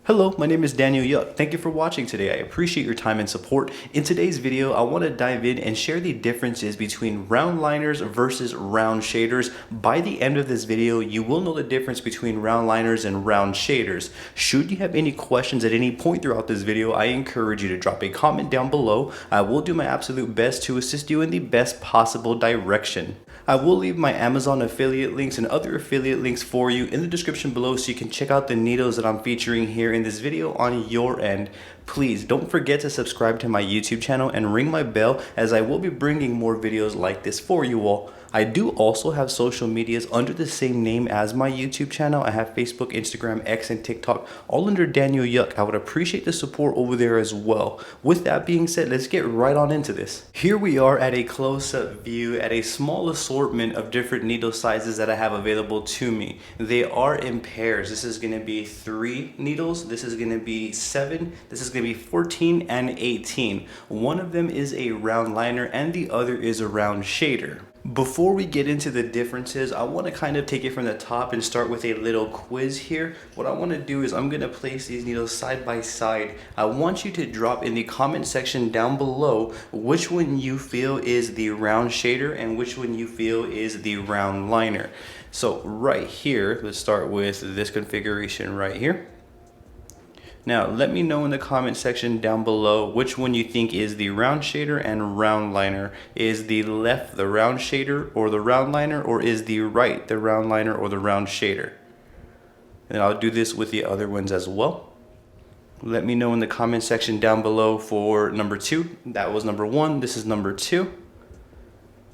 Hello, my name is Daniel Yuck. Thank you for watching today. I appreciate your time and support. In today's video, I want to dive in and share the differences between round liners versus round shaders. By the end of this video, you will know the difference between round liners and round shaders. Should you have any questions at any point throughout this video, I encourage you to drop a comment down below. I will do my absolute best to assist you in the best possible direction. I will leave my Amazon affiliate links and other affiliate links for you in the description below so you can check out the needles that I'm featuring here in this video on your end. Please don't forget to subscribe to my YouTube channel and ring my bell, as I will be bringing more videos like this for you all. I do also have social medias under the same name as my YouTube channel. I have Facebook, Instagram, X, and TikTok, all under Daniel Yuck. I would appreciate the support over there as well. With that being said, let's get right on into this. Here we are at a close-up view at a small assortment of different needle sizes that I have available to me. They are in pairs. This is going to be 3 needles. This is going to be 7. This is going to be 14 and 18. One of them is a round liner and the other is a round shader. Before we get into the differences, I want to kind of take it from the top and start with a little quiz here. What I want to do is I'm going to place these needles side by side. I want you to drop in the comment section down below which one you feel is the round shader and which one you feel is the round liner. So right here, let's start with this configuration right here. Now, let me know in the comment section down below which one you think is the round shader and round liner. Is the left the round shader or the round liner, or is the right the round liner or the round shader? And I'll do this with the other ones as well. Let me know in the comment section down below for number 2. That was number 1. This is number 2.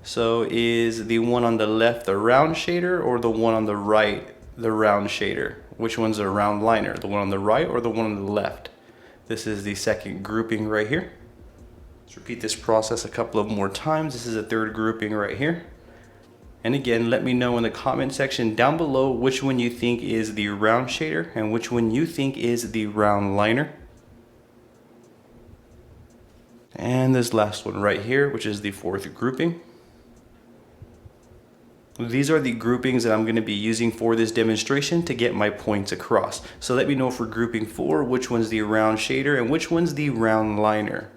So is the one on the left the round shader or the one on the right the round shader? Which one's a round liner? The one on the right or the one on the left? This is the second grouping right here. Let's repeat this process a couple of more times. This is a third grouping right here. And again, let me know in the comment section down below which one you think is the round shader and which one you think is the round liner. And this last one right here, which is the fourth grouping. These are the groupings that I'm going to be using for this demonstration to get my points across. So let me know for grouping 4 which one's the round shader and which one's the round liner.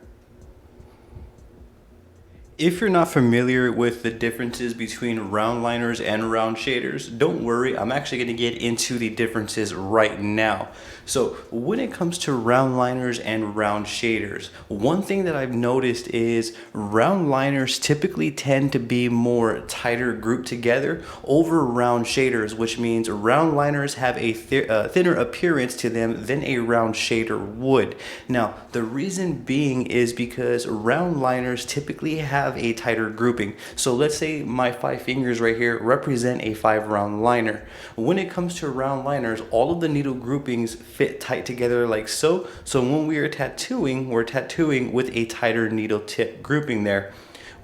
If you're not familiar with the differences between round liners and round shaders, don't worry, I'm actually going to get into the differences right now. So when it comes to round liners and round shaders, one thing that I've noticed is round liners typically tend to be more tighter grouped together over round shaders, which means round liners have a thinner appearance to them than a round shader would. Now, the reason being is because round liners typically have a tighter grouping. So let's say my 5 fingers right here represent a 5 round liner. When it comes to round liners, all of the needle groupings fit tight together like so. So when we are tattooing, we're tattooing with a tighter needle tip grouping there.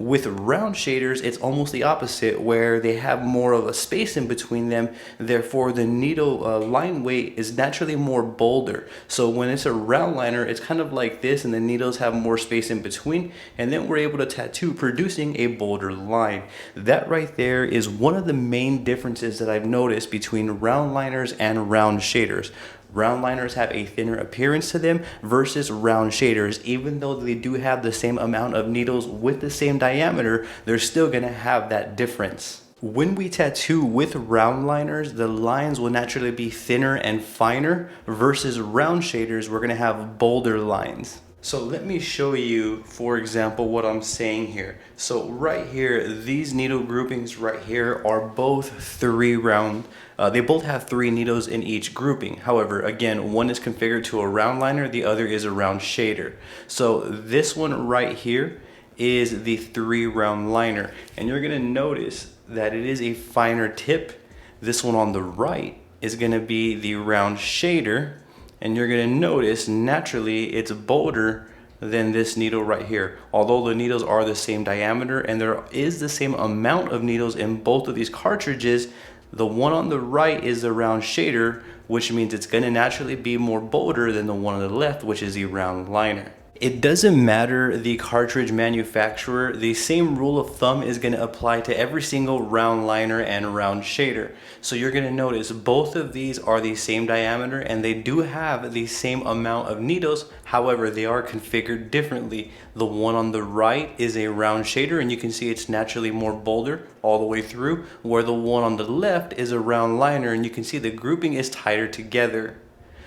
With round shaders, it's almost the opposite, where they have more of a space in between them. Therefore, the needle line weight is naturally more bolder. So when it's a round liner, it's kind of like this, and the needles have more space in between, and then we're able to tattoo, producing a bolder line. That right there is one of the main differences that I've noticed between round liners and round shaders. Round liners have a thinner appearance to them versus round shaders. Even though they do have the same amount of needles with the same diameter, they're still going to have that difference. When we tattoo with round liners, the lines will naturally be thinner and finer versus round shaders, we're going to have bolder lines. So let me show you, for example, what I'm saying here. So right here, these needle groupings right here are both 3 round. They both have 3 needles in each grouping. However, again, one is configured to a round liner, the other is a round shader. So this one right here is the 3 round liner. And you're gonna notice that it is a finer tip. This one on the right is gonna be the round shader. And you're gonna notice naturally it's bolder than this needle right here. Although the needles are the same diameter and there is the same amount of needles in both of these cartridges, the one on the right is the round shader, which means it's gonna naturally be more bolder than the one on the left, which is the round liner. It doesn't matter the cartridge manufacturer, the same rule of thumb is going to apply to every single round liner and round shader. So you're going to notice both of these are the same diameter and they do have the same amount of needles. However, they are configured differently. The one on the right is a round shader and you can see it's naturally more bolder all the way through, where the one on the left is a round liner and you can see the grouping is tighter together.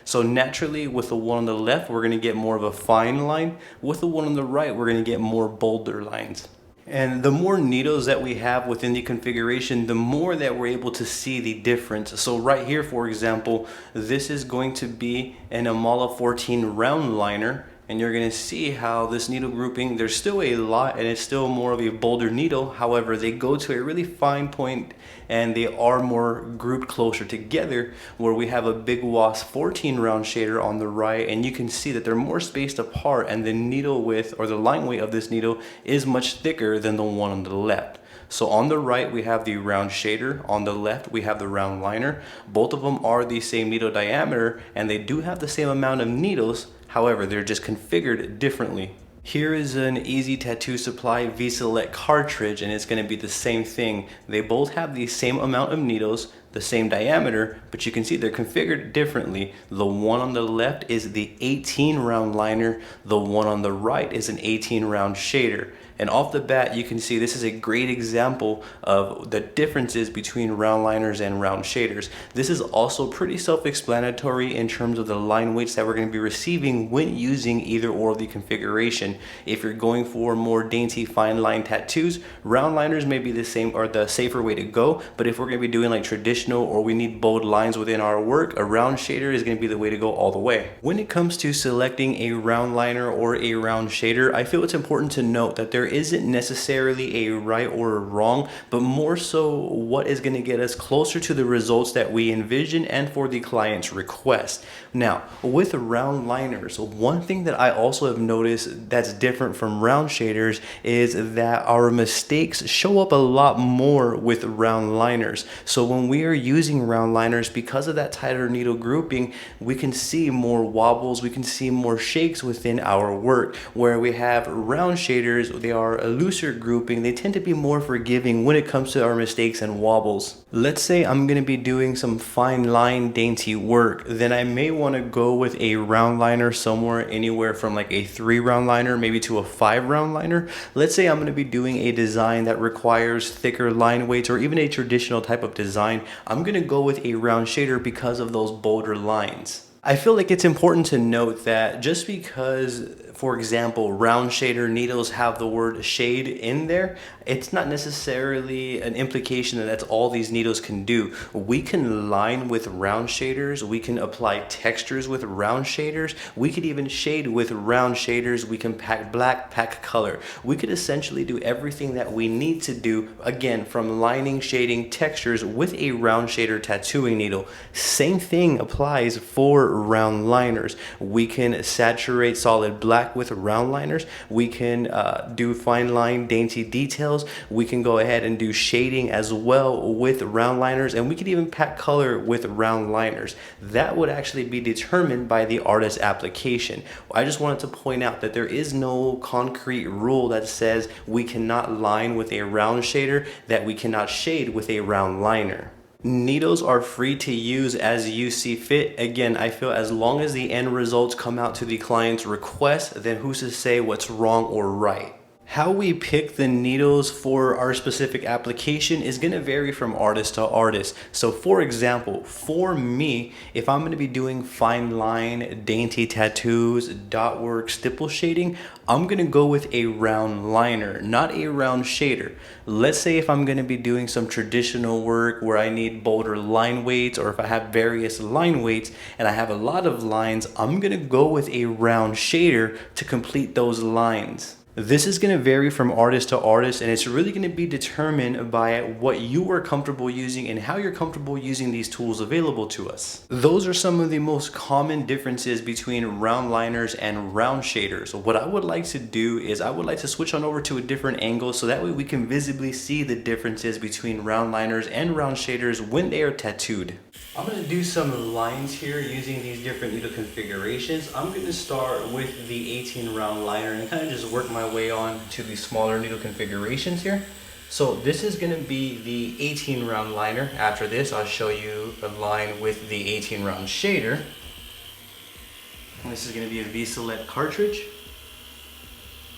So naturally with the one on the left, we're gonna get more of a fine line. With the one on the right, we're gonna get more bolder lines. And the more needles that we have within the configuration, the more that we're able to see the difference. So right here, for example, this is going to be an Emalla 14 round liner. And you're going to see how this needle grouping, there's still a lot and it's still more of a bolder needle. However, they go to a really fine point and they are more grouped closer together, where we have a Big Wasp 14 round shader on the right, and you can see that they're more spaced apart and the needle width or the line weight of this needle is much thicker than the one on the left. So on the right, we have the round shader. On the left, we have the round liner. Both of them are the same needle diameter and they do have the same amount of needles. However, they're just configured differently. Here is an Easy Tattoo Supply V-Select cartridge and it's going to be the same thing. They both have the same amount of needles, the same diameter, but you can see they're configured differently. The one on the left is the 18 round liner. The one on the right is an 18 round shader. And off the bat, you can see this is a great example of the differences between round liners and round shaders. This is also pretty self-explanatory in terms of the line weights that we're going to be receiving when using either or of the configuration. If you're going for more dainty fine line tattoos, round liners may be the same or the safer way to go. But if we're going to be doing like traditional or we need bold lines within our work, a round shader is going to be the way to go all the way. When it comes to selecting a round liner or a round shader, I feel it's important to note that there isn't necessarily a right or a wrong, but more so what is going to get us closer to the results that we envision and for the client's request. Now, with round liners, one thing that I also have noticed that's different from round shaders is that our mistakes show up a lot more with round liners. So when we are using round liners, because of that tighter needle grouping, we can see more wobbles, we can see more shakes within our work. Where we have round shaders, they are a looser grouping, they tend to be more forgiving when it comes to our mistakes and wobbles. Let's say I'm going to be doing some fine line dainty work, then I may want to go with a round liner somewhere anywhere from like a 3 round liner maybe to a 5 round liner. Let's say I'm going to be doing a design that requires thicker line weights or even a traditional type of design. I'm going to go with a round shader because of those bolder lines. I feel like it's important to note that just because, for example, round shader needles have the word shade in there, it's not necessarily an implication that that's all these needles can do. We can line with round shaders, we can apply textures with round shaders, we could even shade with round shaders, we can pack black, pack color. We could essentially do everything that we need to do, again, from lining, shading, textures with a round shader tattooing needle. Same thing applies for round liners. We can saturate solid black with round liners. We can do fine line dainty details. We can go ahead and do shading as well with round liners, and we could even pack color with round liners. That would actually be determined by the artist's application. I just wanted to point out that there is no concrete rule that says we cannot line with a round shader, that we cannot shade with a round liner. Needles are free to use as you see fit. Again, I feel as long as the end results come out to the client's request, then who's to say what's wrong or right? How we pick the needles for our specific application is going to vary from artist to artist. So for example, for me, if I'm going to be doing fine line, dainty tattoos, dot work, stipple shading, I'm going to go with a round liner, not a round shader. Let's say if I'm going to be doing some traditional work where I need bolder line weights, or if I have various line weights and I have a lot of lines, I'm going to go with a round shader to complete those lines. This is going to vary from artist to artist, and it's really going to be determined by what you are comfortable using and how you're comfortable using these tools available to us. Those are some of the most common differences between round liners and round shaders. What I would like to do is I would like to switch on over to a different angle so that way we can visibly see the differences between round liners and round shaders when they are tattooed. I'm going to do some lines here using these different needle configurations. I'm going to start with the 18 round liner and kind of just work my way on to the smaller needle configurations here. So this is going to be the 18 round liner. After this, I'll show you a line with the 18 round shader. And this is going to be a V-Select cartridge.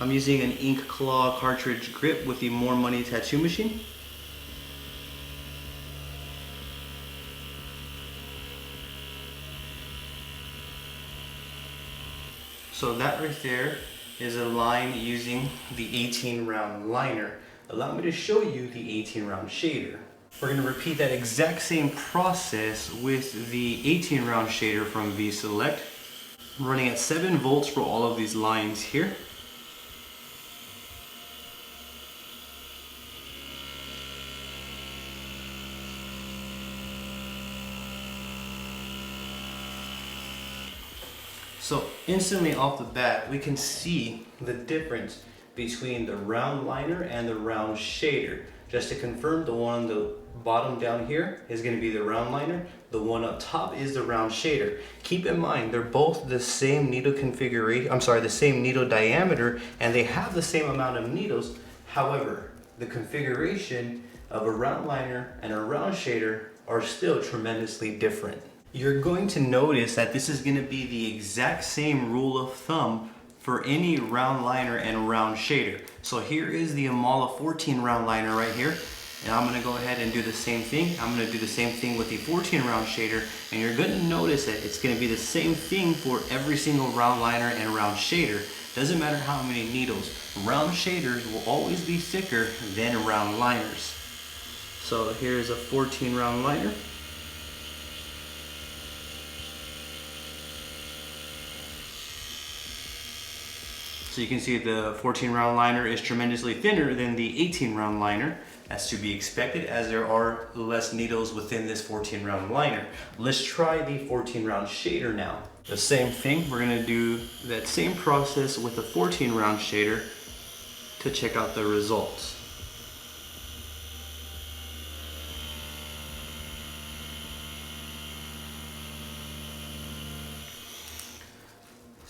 I'm using an Ink Claw cartridge grip with the More Money tattoo machine. So that right there is a line using the 18 round liner. Allow me to show you the 18 round shader. We're going to repeat that exact same process with the 18 round shader from V-Select. Running at 7 volts for all of these lines here. So instantly off the bat, we can see the difference between the round liner and the round shader. Just to confirm, the one on the bottom down here is going to be the round liner. The one up top is the round shader. Keep in mind, they're both the same needle configuration, the same needle diameter, and they have the same amount of needles. However, the configuration of a round liner and a round shader are still tremendously different. You're going to notice that this is going to be the exact same rule of thumb for any round liner and round shader. So here is the Emalla 14 round liner right here. And I'm going to go ahead and do the same thing. I'm going to do the same thing with the 14 round shader. And you're going to notice that it's going to be the same thing for every single round liner and round shader. Doesn't matter how many needles. Round shaders will always be thicker than round liners. So here's a 14 round liner. So you can see the 14 round liner is tremendously thinner than the 18 round liner. That's to be expected as there are less needles within this 14 round liner. Let's try the 14 round shader now. The same thing, we're gonna do that same process with the 14 round shader to check out the results.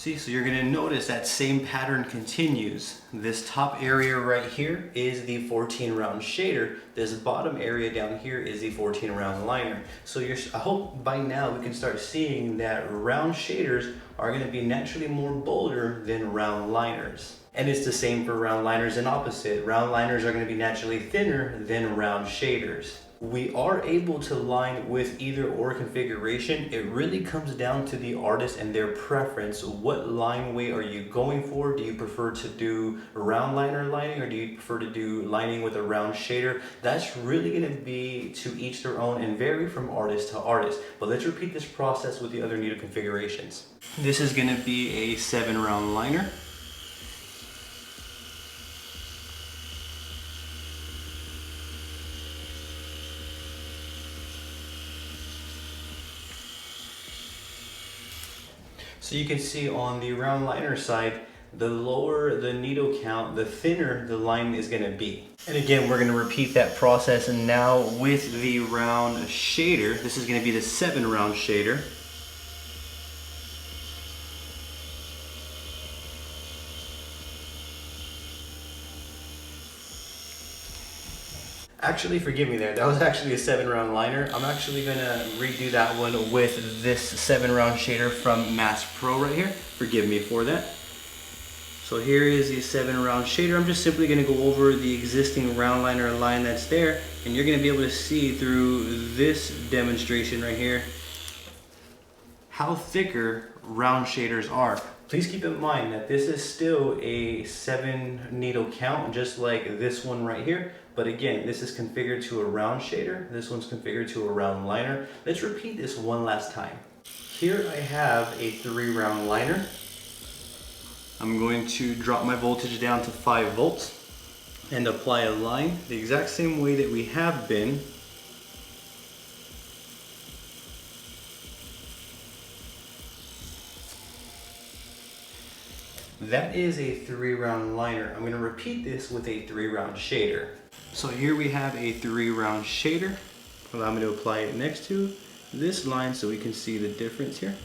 See, so you're going to notice that same pattern continues. This top area right here is the 14 round shader. This bottom area down here is the 14 round liner. So I hope by now we can start seeing that round shaders are going to be naturally more bolder than round liners. And it's the same for round liners and opposite. Round liners are going to be naturally thinner than round shaders. We are able to line with either or configuration. It really comes down to the artist and their preference. What line weight are you going for? Do you prefer to do round liner lining, or do you prefer to do lining with a round shader? That's really going to be to each their own and vary from artist to artist. But let's repeat this process with the other needle configurations. This is going to be a 7 round liner. So you can see on the round liner side, the lower the needle count, the thinner the line is going to be. And again, we're going to repeat that process and now with the round shader. This is going to be the 7 round shader. Actually, forgive me there. That was actually a 7 round liner. I'm actually going to redo that one with this 7 round shader from Mass Pro right here. Forgive me for that. So here is the 7 round shader. I'm just simply going to go over the existing round liner line that's there. And you're going to be able to see through this demonstration right here how thicker round shaders are. Please keep in mind that this is still a 7 needle count, just like this one right here. But again, this is configured to a round shader. This one's configured to a round liner. Let's repeat this one last time. Here I have a 3 round liner. I'm going to drop my voltage down to 5 volts and apply a line the exact same way that we have been. That is a 3 round liner. I'm going to repeat this with a 3 round shader. So here we have a 3 round shader. Allow me to apply it next to this line so we can see the difference here.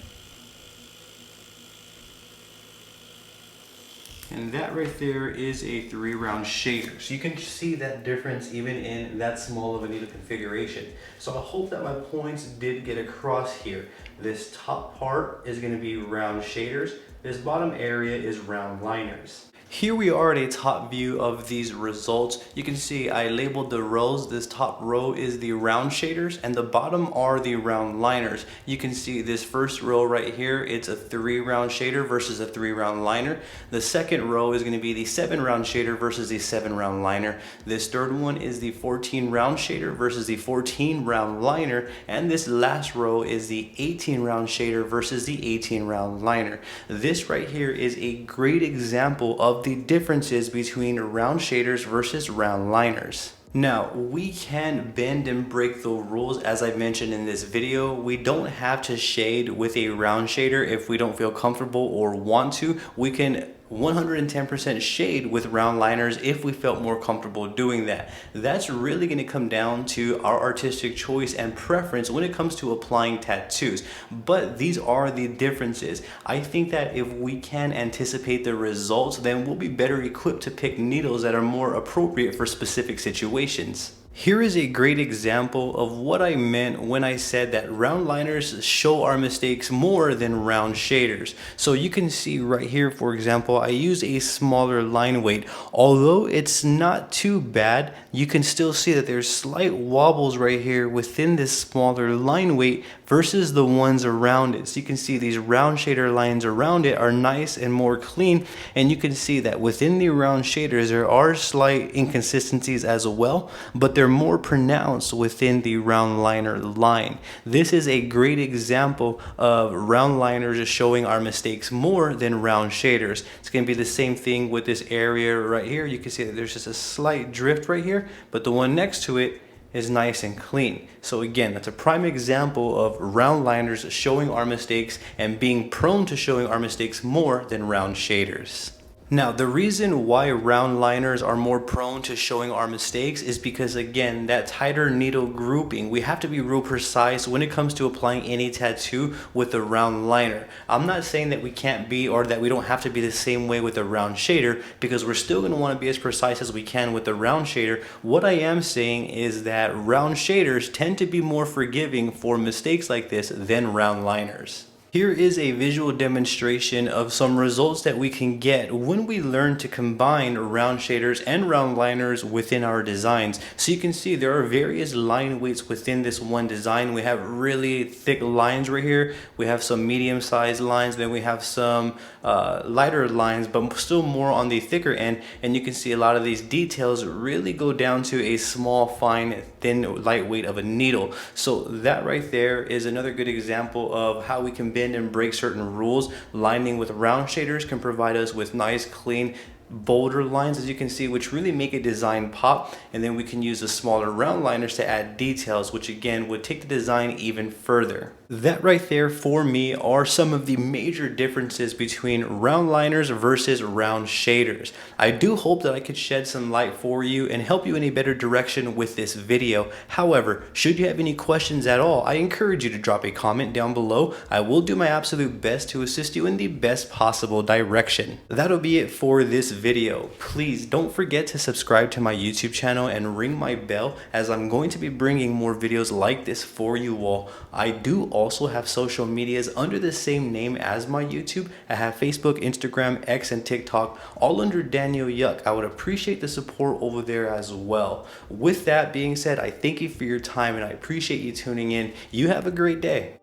And that right there is a 3-round shader. So you can see that difference even in that small of a needle configuration. So I hope that my points did get across here. This top part is going to be round shaders. This bottom area is round liners. Here we are at a top view of these results. You can see I labeled the rows. This top row is the round shaders and the bottom are the round liners. You can see this first row right here, it's a 3-round shader versus a 3-round liner. The second row is going to be the 7-round shader versus the 7-round liner. This third one is the 14-round shader versus the 14-round liner. And this last row is the 18-round shader versus the 18-round liner. This right here is a great example of the differences between round shaders versus round liners. Now, we can bend and break the rules as I mentioned in this video. We don't have to shade with a round shader if we don't feel comfortable or want to. We can 110% shade with round liners if we felt more comfortable doing that. That's really going to come down to our artistic choice and preference when it comes to applying tattoos. But these are the differences. I think that if we can anticipate the results, then we'll be better equipped to pick needles that are more appropriate for specific situations. Here is a great example of what I meant when I said that round liners show our mistakes more than round shaders. So you can see right here, for example, I use a smaller line weight. Although it's not too bad, you can still see that there's slight wobbles right here within this smaller line weight versus the ones around it. So you can see these round shader lines around it are nice and more clean, and you can see that within the round shaders there are slight inconsistencies as well, but they're more pronounced within the round liner line. This is a great example of round liners showing our mistakes more than round shaders. It's going to be the same thing with this area right here. You can see that there's just a slight drift right here, but the one next to it is nice and clean. So again, that's a prime example of round liners showing our mistakes and being prone to showing our mistakes more than round shaders. Now, the reason why round liners are more prone to showing our mistakes is because, again, that tighter needle grouping, we have to be real precise when it comes to applying any tattoo with a round liner. I'm not saying that we can't be or that we don't have to be the same way with a round shader, because we're still going to want to be as precise as we can with the round shader. What I am saying is that round shaders tend to be more forgiving for mistakes like this than round liners. Here is a visual demonstration of some results that we can get when we learn to combine round shaders and round liners within our designs. So you can see there are various line weights within this one design. We have really thick lines right here. We have some medium-sized lines. Then we have some lighter lines, but still more on the thicker end. And you can see a lot of these details really go down to a small, fine, thin, lightweight of a needle. So that right there is another good example of how we can bend and break certain rules. Lining with round shaders can provide us with nice, clean, bolder lines, as you can see, which really make a design pop. And then we can use the smaller round liners to add details, which again would take the design even further. That right there for me are some of the major differences between round liners versus round shaders. I do hope that I could shed some light for you and help you in a better direction with this video. However, should you have any questions at all, I encourage you to drop a comment down below. I will do my absolute best to assist you in the best possible direction. That'll be it for this video. Please don't forget to subscribe to my YouTube channel and ring my bell, as I'm going to be bringing more videos like this for you all. I do also have social medias under the same name as my YouTube. I have Facebook, Instagram, X, and TikTok, all under Daniel Yuck. I would appreciate the support over there as well. With that being said, I thank you for your time and I appreciate you tuning in. You have a great day.